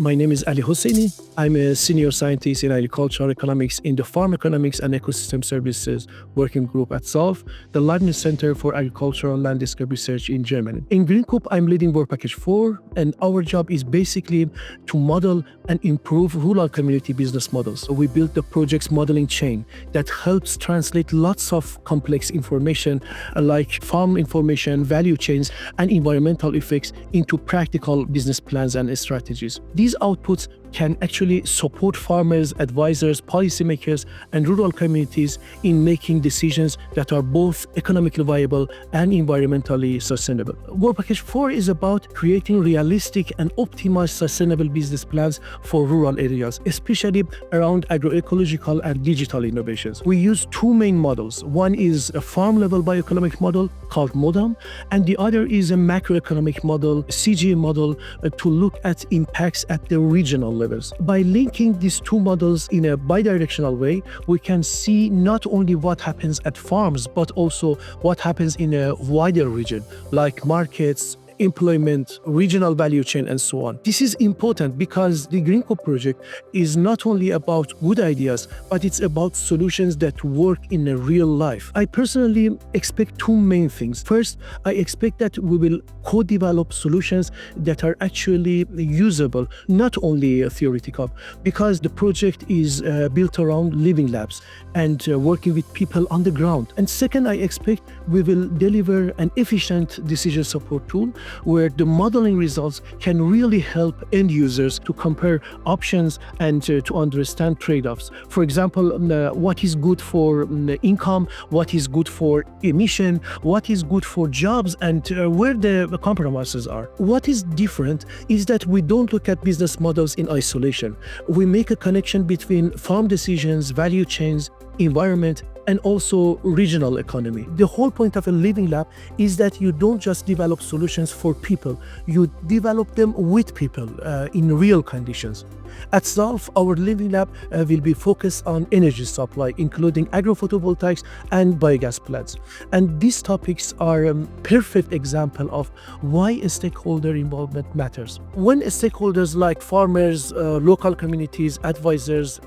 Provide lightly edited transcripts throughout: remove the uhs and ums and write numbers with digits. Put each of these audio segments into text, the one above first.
My name is Ali Hosseini. I'm a senior scientist in agricultural economics in the Farm Economics and Ecosystem Services Working Group at ZALF, the Leibniz Center for Agricultural Landscape Research in Germany. In GREENCOOP, I'm leading Work Package 4, and our job is basically to model and improve rural community business models. So we built the project's modeling chain that helps translate lots of complex information like farm information, value chains, and environmental effects into practical business plans and strategies. These outputs can actually support farmers, advisors, policymakers, and rural communities in making decisions that are both economically viable and environmentally sustainable. Work Package 4 is about creating realistic and optimized sustainable business plans for rural areas, especially around agroecological and digital innovations. We use two main models. One is a farm-level bioeconomic model called MODAM, and the other is a macroeconomic model, CGE model, to look at impacts at the regional levels. By linking these two models in a bidirectional way, we can see not only what happens at farms, but also what happens in a wider region, like markets, employment, regional value chain, and so on. This is important because the GREENCOOP project is not only about good ideas, but it's about solutions that work in a real life. I personally expect two main things. First, I expect that we will co-develop solutions that are actually usable, not only theoretical, because the project is built around living labs and working with people on the ground. And second, I expect we will deliver an efficient decision support tool where the modeling results can really help end users to compare options and to understand trade-offs. For example, what is good for income, what is good for emission, what is good for jobs, and where the compromises are. What is different is that we don't look at business models in isolation. We make a connection between farm decisions, value chains, environment, and also regional economy. The whole point of a living lab is that you don't just develop solutions for people, you develop them with people in real conditions. At ZALF, our living lab will be focused on energy supply, including agrophotovoltaics and biogas plants. And these topics are a perfect example of why a stakeholder involvement matters. When stakeholders like farmers, local communities, advisors,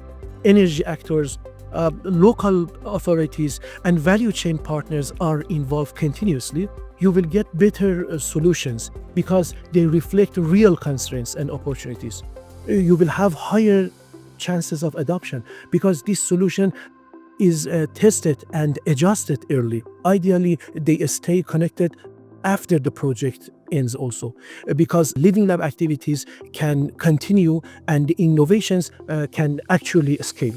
energy actors, local authorities, and value chain partners are involved continuously, you will get better solutions because they reflect real constraints and opportunities. You will have higher chances of adoption because this solution is tested and adjusted early. Ideally, they stay connected after the project ends also, because living lab activities can continue and the innovations can actually scale.